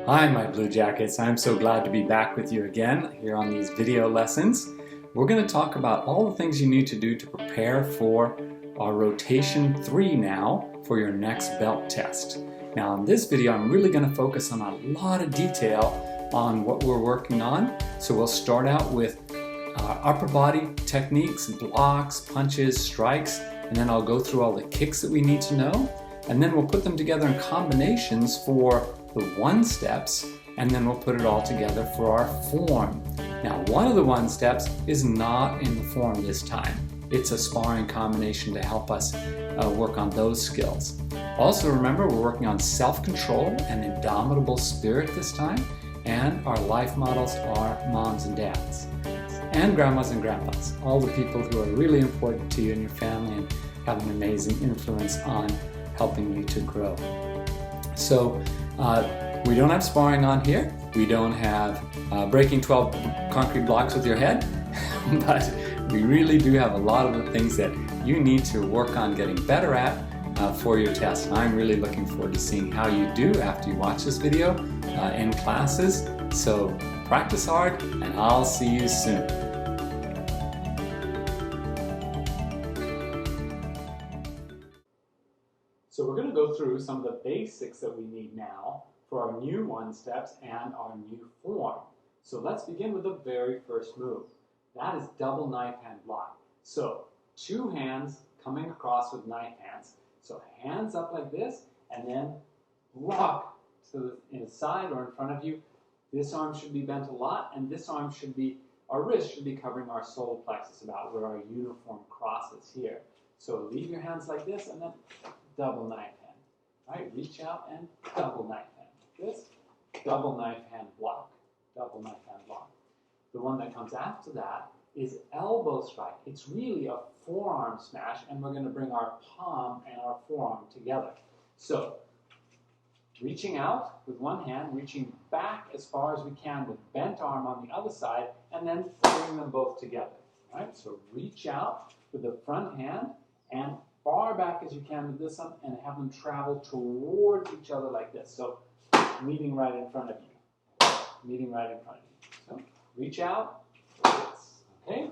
Hi, my Blue Jackets. I'm so glad to be back with you again here on these video lessons. We're going to talk about all the things you need to do to prepare for our rotation 3 now for your next belt test. Now in this video, I'm really going to focus on a lot of detail on what we're working on. So we'll start out with upper body techniques, blocks, punches, strikes, and then I'll go through all the kicks that we need to know. And then we'll put them together in combinations for the 1-steps, and then we'll put it all together for our form. Now, one of the 1-steps is not in the form this time. It's a sparring combination to help us work on those skills. Also remember, we're working on self-control and indomitable spirit this time, and our life models are moms and dads, and grandmas and grandpas, all the people who are really important to you and your family and have an amazing influence on helping you to grow. So we don't have sparring on here. We don't have breaking 12 concrete blocks with your head, but we really do have a lot of the things that you need to work on getting better at for your test. And I'm really looking forward to seeing how you do after you watch this video in classes. So practice hard, and I'll see you soon. So we're going to go through some of the basics that we need now for our new 1-steps and our new form. So let's begin with the very first move. That is double knife hand block. So 2 hands coming across with knife hands. So hands up like this, and then block to the side or in front of you. This arm should be bent a lot, and this arm should be, our wrist should be covering our solar plexus, about where our uniform crosses here. So leave your hands like this, and then double knife hand. All right, reach out and double knife hand. This, double knife hand block. Double knife hand block. The one that comes after that is elbow strike. It's really a forearm smash, and we're going to bring our palm and our forearm together. So, reaching out with one hand, reaching back as far as we can with bent arm on the other side, and then bring them both together. All right, so reach out with the front hand and far back as you can with this one, and have them travel towards each other like this. So meeting right in front of you. Meeting right in front of you. So reach out, this. Okay?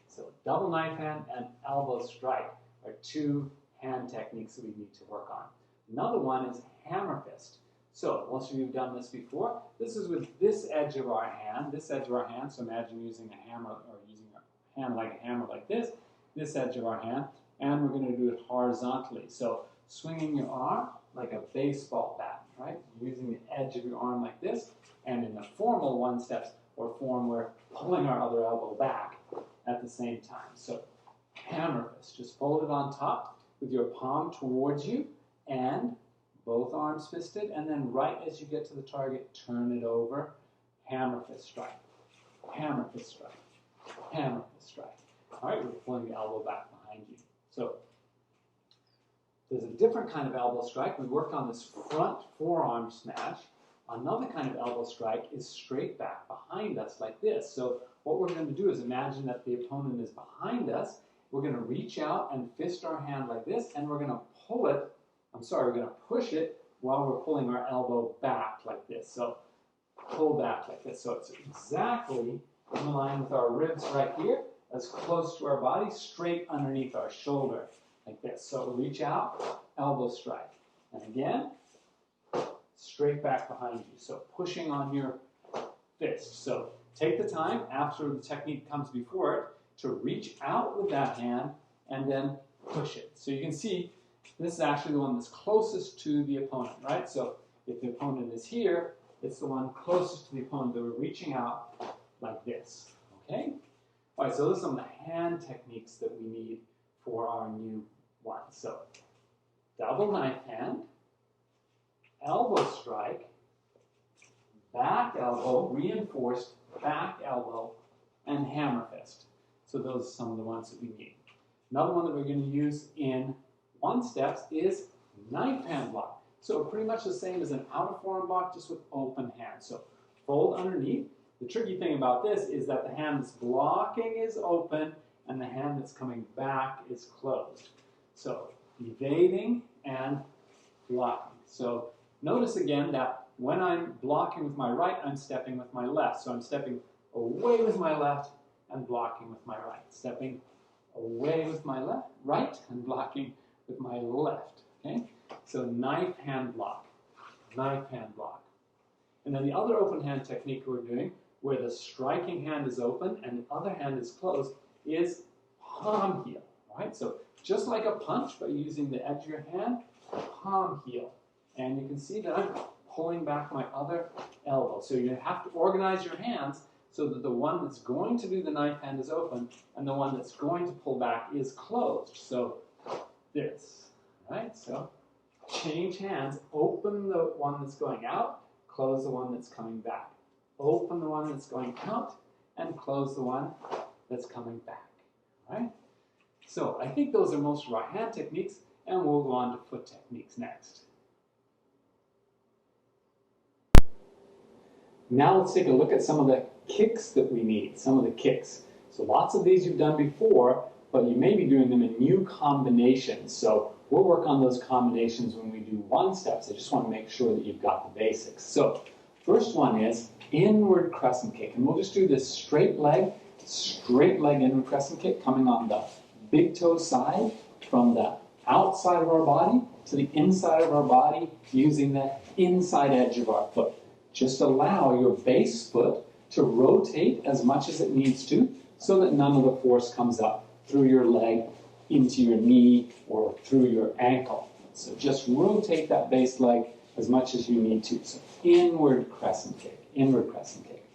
So double knife hand and elbow strike are 2 hand techniques that we need to work on. Another one is hammer fist. So most of you have done this before. This is with this edge of our hand, So imagine using a hammer, or using a hand like a hammer like this edge of our hand. And we're going to do it horizontally. So swinging your arm like a baseball bat, right? Using the edge of your arm like this. And in the formal 1-steps or form, we're pulling our other elbow back at the same time. So hammer fist. Just fold it on top with your palm towards you and both arms fisted. And then right as you get to the target, turn it over. Hammer fist strike. Hammer fist strike. Hammer fist strike. All right, we're pulling the elbow back behind you. So there's a different kind of elbow strike. We worked on this front forearm smash. Another kind of elbow strike is straight back behind us like this. So what we're going to do is imagine that the opponent is behind us. We're going to reach out and fist our hand like this, and we're going to pull it, we're going to push it while we're pulling our elbow back like this. So pull back like this. So it's exactly in line with our ribs right here, as close to our body, straight underneath our shoulder, like this. So reach out, elbow strike. And again, straight back behind you. So pushing on your fist. So take the time after the technique comes before it to reach out with that hand and then push it. So you can see this is actually the one that's closest to the opponent, right? So if the opponent is here, it's the one closest to the opponent that we're reaching out like this, okay? All right, so those are some of the hand techniques that we need for our new one. So double knife hand, elbow strike, back elbow, reinforced back elbow, and hammer fist. So those are some of the ones that we need. Another one that we're going to use in 1-steps is knife hand block. So pretty much the same as an outer forearm block, just with open hands. So fold underneath. The tricky thing about this is that the hand that's blocking is open and the hand that's coming back is closed. So evading and blocking. So notice again that when I'm blocking with my right, I'm stepping with my left. So I'm stepping away with my left and blocking with my right. Stepping away with my right and blocking with my left. Okay? So knife hand block, knife hand block. And then the other open hand technique we're doing, where the striking hand is open and the other hand is closed, is palm heel. Right? So just like a punch, but using the edge of your hand, palm heel. And you can see that I'm pulling back my other elbow. So you have to organize your hands so that the one that's going to do the knife hand is open and the one that's going to pull back is closed. So this, right? So change hands, open the one that's going out, close the one that's coming back. Open the one that's going out and close the one that's coming back, right? So I think those are most right hand techniques, and we'll go on to foot techniques next. Now let's take a look at some of the kicks that we need, some of the kicks. So lots of these you've done before, but you may be doing them in new combinations. So we'll work on those combinations when we do one steps. I just want to make sure that you've got the basics. So first one is inward crescent kick. And we'll just do this straight leg inward crescent kick coming on the big toe side from the outside of our body to the inside of our body using the inside edge of our foot. Just allow your base foot to rotate as much as it needs to so that none of the force comes up through your leg into your knee or through your ankle. So just rotate that base leg as much as you need to. So inward crescent kick, inward crescent kick.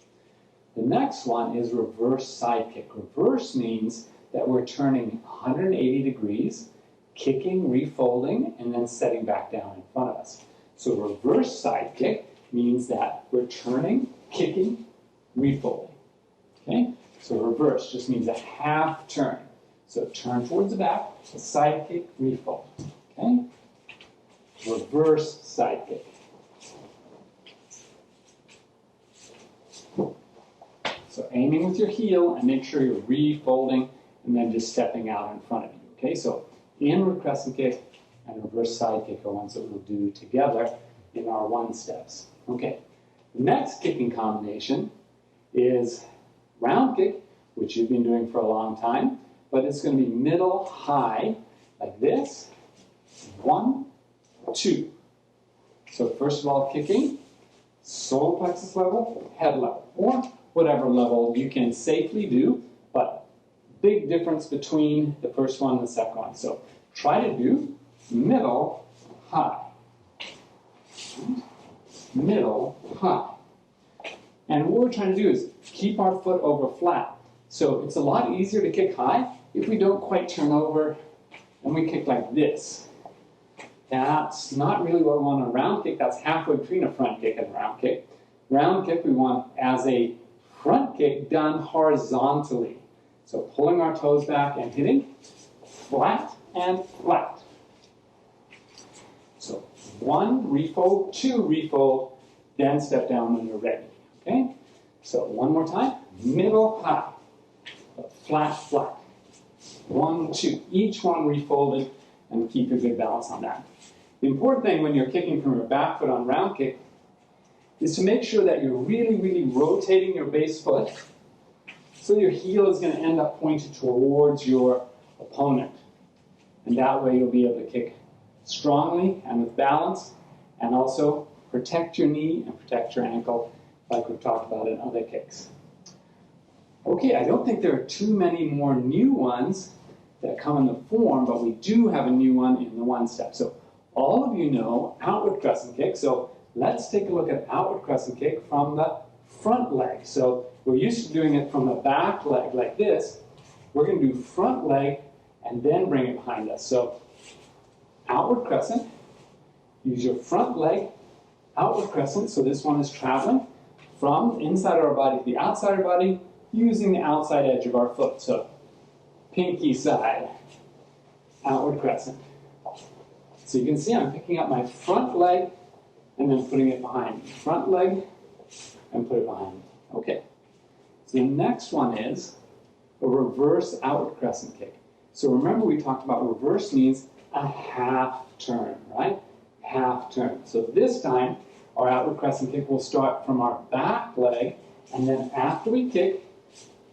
The next one is reverse side kick. Reverse means that we're turning 180 degrees, kicking, refolding, and then setting back down in front of us. So reverse side kick means that we're turning, kicking, refolding. Okay? So reverse just means a half turn. So turn towards the back, a side kick, refold. Okay? Reverse side kick. So aiming with your heel and make sure you're refolding and then just stepping out in front of you. Okay? So inward crescent kick and reverse side kick are ones that we'll do together in our one steps. Okay, the next kicking combination is round kick, which you've been doing for a long time, but it's going to be middle, high, like this. 1, 2. So first of all, kicking, solar plexus level, head level, or whatever level you can safely do, but big difference between the first one and the second one. So try to do middle, high. Middle, high. And what we're trying to do is keep our foot over flat. So it's a lot easier to kick high if we don't quite turn over and we kick like this. That's not really what we want on a round kick. That's halfway between a front kick and a round kick. Round kick we want as a front kick done horizontally. So pulling our toes back and hitting flat and flat. So 1, refold, 2, refold, then step down when you're ready. Okay? So one more time. Middle, high. Flat, flat. 1, 2. Each one refolded, and keep a good balance on that. The important thing when you're kicking from your back foot on round kick is to make sure that you're really, really rotating your base foot so your heel is going to end up pointed towards your opponent. And that way you'll be able to kick strongly and with balance, and also protect your knee and protect your ankle like we've talked about in other kicks. Okay, I don't think there are too many more new ones that come in the form, but we do have a new one in the one step. So all of you know outward crescent kick, so let's take a look at outward crescent kick from the front leg. So we're used to doing it from the back leg like this. We're going to do front leg and then bring it behind us. So outward crescent, use your front leg, outward crescent, so this one is traveling from inside of our body to the outside of our body using the outside edge of our foot. So pinky side, outward crescent. So you can see I'm picking up my front leg and then putting it behind me. Front leg and put it behind me. Okay. So the next one is a reverse outward crescent kick. So remember we talked about reverse means a half turn, right? Half turn. So this time, our outward crescent kick will start from our back leg, and then after we kick,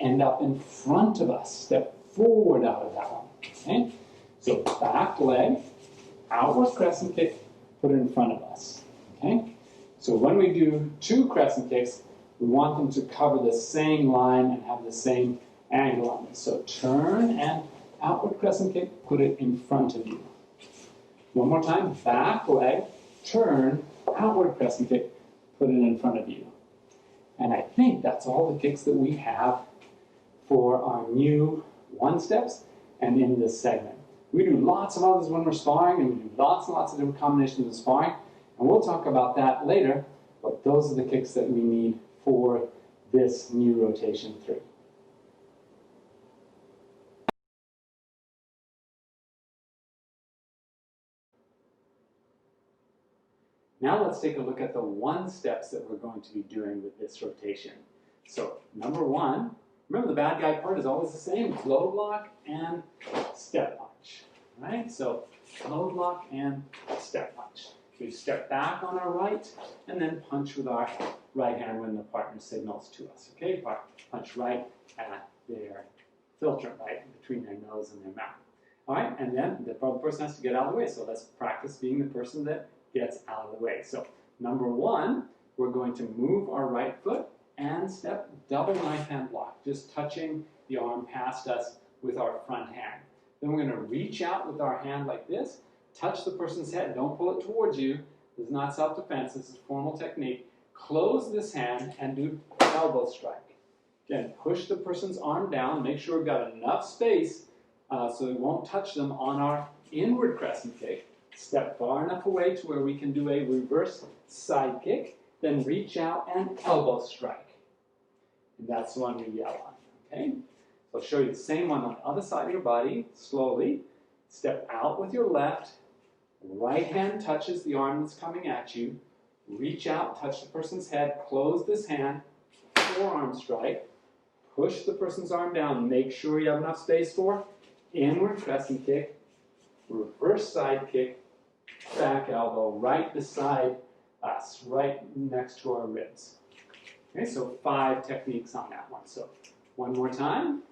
end up in front of us. Step forward out of that one, okay? So back leg, outward crescent kick, put it in front of us, okay? So when we do 2 crescent kicks, we want them to cover the same line and have the same angle on it. So turn and outward crescent kick, put it in front of you. One more time, back leg, turn, outward crescent kick, put it in front of you. And I think that's all the kicks that we have for our new 1-steps and in this segment. We do lots of others when we're sparring, and we do lots and lots of different combinations of sparring, and we'll talk about that later, but those are the kicks that we need for this new rotation 3. Now let's take a look at the 1-steps that we're going to be doing with this rotation. So number 1, remember the bad guy part is always the same. It's low block and step punch, right? So low block and step punch. We step back on our right and then punch with our right hand when the partner signals to us, okay? Punch right at their filter, right between their nose and their mouth. All right, and then the person has to get out of the way. So let's practice being the person that gets out of the way. So number 1, we're going to move our right foot and step double knife hand block, just touching the arm past us with our front hand. Then we're going to reach out with our hand like this, touch the person's head, don't pull it towards you. This is not self-defense, this is formal technique. Close this hand and do elbow strike. Again, push the person's arm down, make sure we've got enough space so it won't touch them on our inward crescent kick. Step far enough away to where we can do a reverse side kick, then reach out and elbow strike. And that's the one we yell on, okay? So I'll show you the same one on the other side of your body, slowly. Step out with your left, right hand touches the arm that's coming at you, reach out, touch the person's head, close this hand, forearm strike, push the person's arm down, make sure you have enough space for inward crescent kick, reverse side kick, back elbow, right beside us, right next to our ribs. Okay, so 5 techniques on that one. So one more time.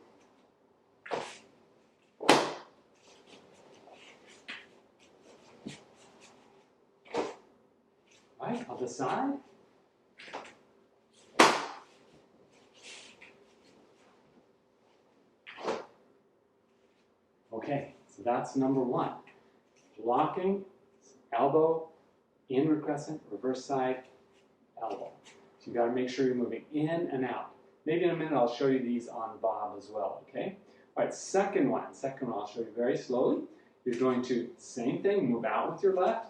Right, other side. Okay, so that's number 1. Blocking, elbow, inward crescent, reverse side, elbow. So you've got to make sure you're moving in and out. Maybe in a minute I'll show you these on Bob as well, okay? All right, second one I'll show you very slowly. You're going to, same thing, move out with your left,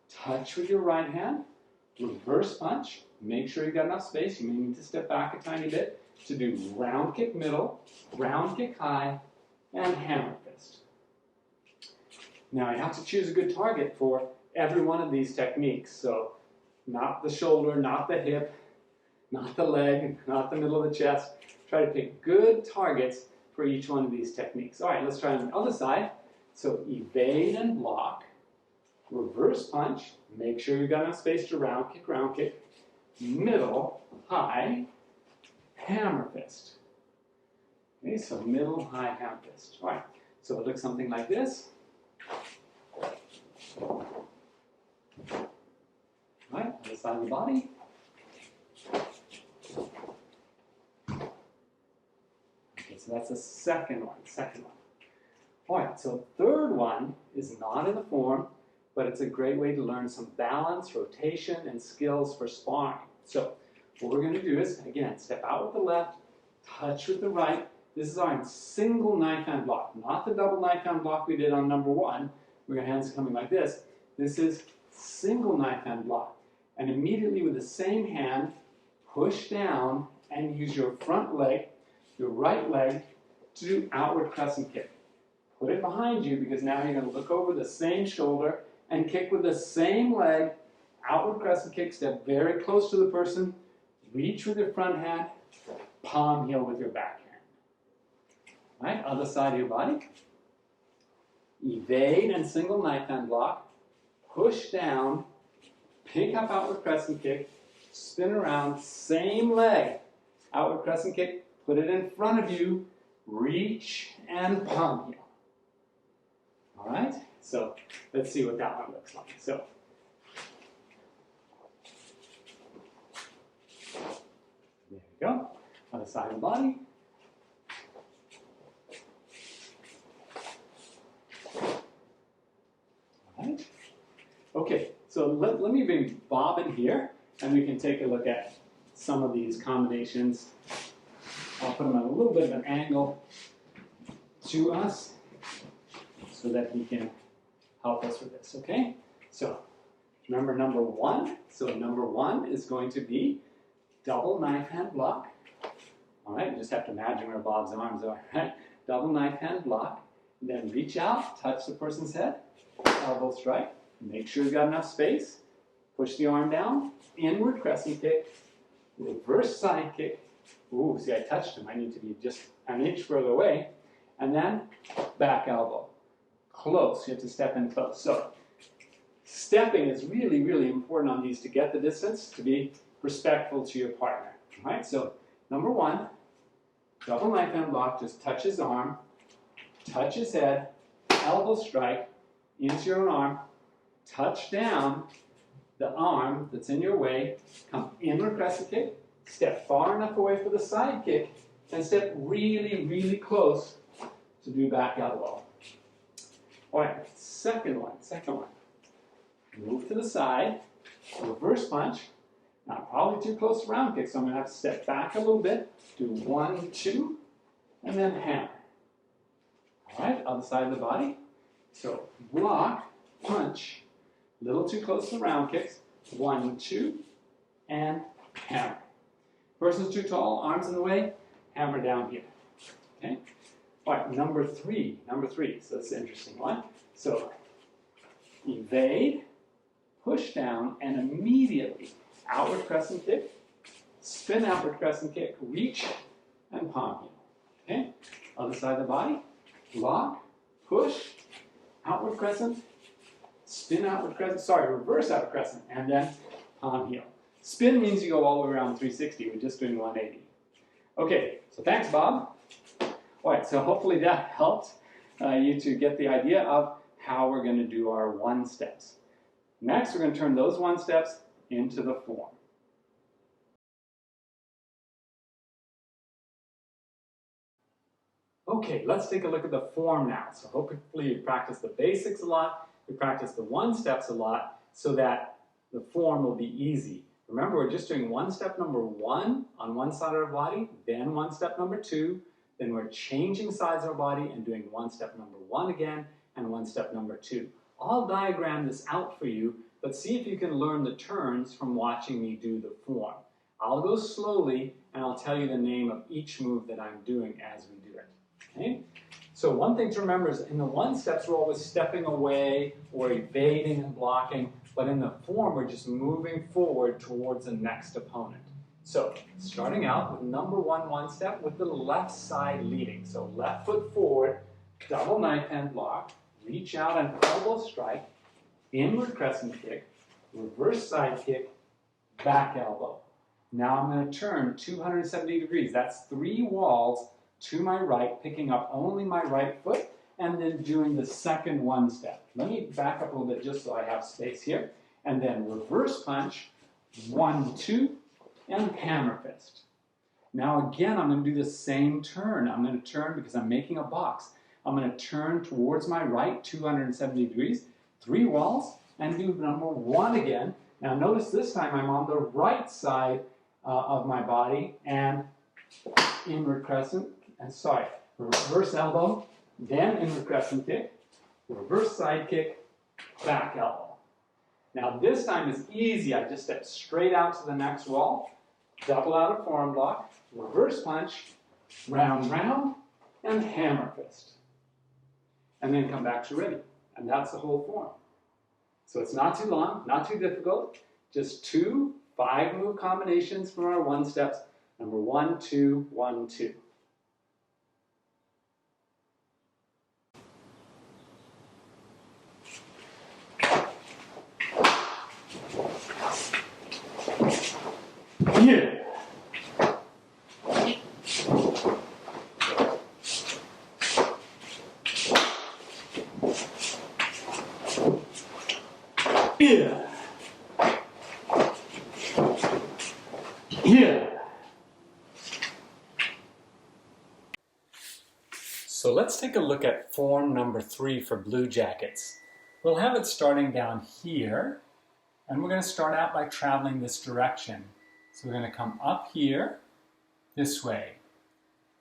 touch with your right hand, reverse punch, make sure you've got enough space. You may need to step back a tiny bit to do round kick middle, round kick high, and hammer fist. Now you have to choose a good target for every one of these techniques. So not the shoulder, not the hip, not the leg, not the middle of the chest. Try to pick good targets for each one of these techniques. All right, let's try on the other side. So evade and block, reverse punch, make sure you've got enough space to round kick, middle, high, hammer fist. Okay, so middle, high, hammer fist. All right, so it looks something like this. All right, other side of the body. Okay, so that's the second one. All right, so third one is not in the form, but it's a great way to learn some balance, rotation, and skills for sparring. So what we're going to do is, again, step out with the left, touch with the right. This is our single knife hand block, not the double knife hand block we did on number 1, where your hands are coming like this. This is single knife hand block. And immediately with the same hand, push down and use your front leg, your right leg, to do outward crescent kick. Put it behind you because now you're going to look over the same shoulder and kick with the same leg, outward crescent kick, step very close to the person, reach with your front hand, palm heel with your back hand. All right, other side of your body. evade and single knife hand block, push down, pick up outward crescent kick, spin around, same leg, outward crescent kick, put it in front of you, reach and palm heel. All right, so let's see what that one looks like. So, there we go, other side of the body. All right, okay, so let me bring Bob in here, and we can take a look at some of these combinations. I'll put him at a little bit of an angle to us so that he can help us with this, okay? So remember number one. So number one is going to be double knife hand block. All right, you just have to imagine where Bob's arms are, right? Double knife hand block. Then reach out, touch the person's head, elbow strike. Make sure you've got enough space. Push the arm down, inward crescent kick, reverse side kick. Ooh, see, I touched him. I need to be just an inch further away. And then back elbow. Close. You have to step in close. So stepping is really, really important on these to get the distance, to be respectful to your partner. All right, so number one, double knife hand block. Just touch his arm, touch his head, elbow strike into your own arm, touch down the arm that's in your way, come inward crescent kick, step far enough away for the side kick, and step really, really close to do back elbow. All right, second one. Move to the side, reverse punch. Now, probably too close to round kick, so I'm going to have to step back a little bit, do 1, 2, and then hammer. All right, other side of the body. So block, punch, a little too close to round kicks, 1, 2, and hammer. Person's too tall, arms in the way, hammer down here. Okay? All right, number three. So that's an interesting one. So evade, push down, and immediately outward crescent kick, spin outward crescent kick, reach, and palm heel. Okay? Other side of the body, block, push, outward crescent, spin outward crescent, reverse outward crescent, and then palm heel. Spin means you go all the way around 360. We're just doing 180. Okay, so thanks, Bob. All right, so hopefully that helped you to get the idea of how we're going to do our one steps. Next, we're going to turn those one steps into the form. Okay, let's take a look at the form now. So hopefully you practice the basics a lot, you practice the one steps a lot, so that the form will be easy. Remember, we're just doing one step number one on one side of our body, then one step number two, then we're changing sides of our body and doing one step number one again, and one step number two. I'll diagram this out for you, but see if you can learn the turns from watching me do the form. I'll go slowly, and I'll tell you the name of each move that I'm doing as we do it. Okay? So one thing to remember is in the one steps, we're always stepping away or evading and blocking, but in the form, we're just moving forward towards the next opponent. So starting out with number one step with the left side leading. So left foot forward, double knife hand block, reach out and elbow strike, inward crescent kick, reverse side kick, back elbow. Now I'm going to turn 270 degrees. That's 3 walls to my right, picking up only my right foot, and then doing the second one step. Let me back up a little bit just so I have space here. And then reverse punch, 1, 2, and hammer fist. Now again, I'm going to do the same turn. I'm going to turn because I'm making a box. I'm going to turn towards my right, 270 degrees, 3 walls, and do number 1 again. Now notice this time I'm on the right side of my body, and inward crescent, reverse elbow, then inward crescent kick, reverse side kick, back elbow. Now this time is easy. I just step straight out to the next wall, double out of forearm block, reverse punch, round, round, and hammer fist. And then come back to ready. And that's the whole form. So it's not too long, not too difficult, just 2 5-move combinations from our one steps. Number 1, 2, 1, 2. Yeah. Yeah. Yeah. So let's take a look at form number 3 for Blue Jackets. We'll have it starting down here, and we're going to start out by traveling this direction. So we're going to come up here, this way.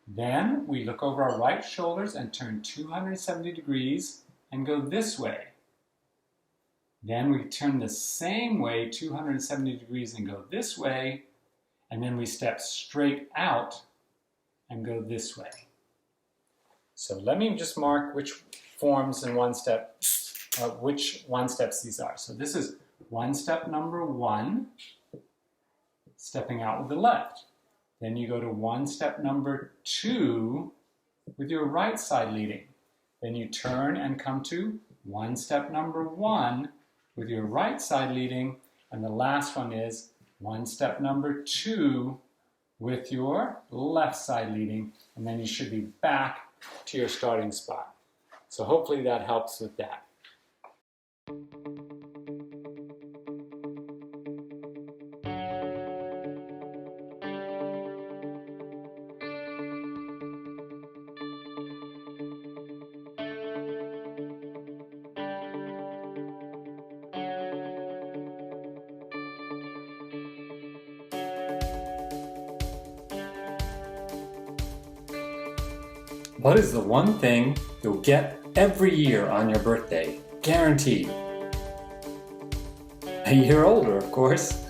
Then we look over our right shoulders and turn 270 degrees and go this way. Then we turn the same way, 270 degrees, and go this way. And then we step straight out and go this way. So let me just mark which forms in one step, which one steps these are. So this is one step number 1, stepping out with the left. Then you go to one step number 2 with your right side leading. Then you turn and come to one step number 1 with your right side leading. And the last one is one step number 2 with your left side leading. And then you should be back to your starting spot. So hopefully that helps with that. What is the one thing you'll get every year on your birthday? Guaranteed. A year older, of course.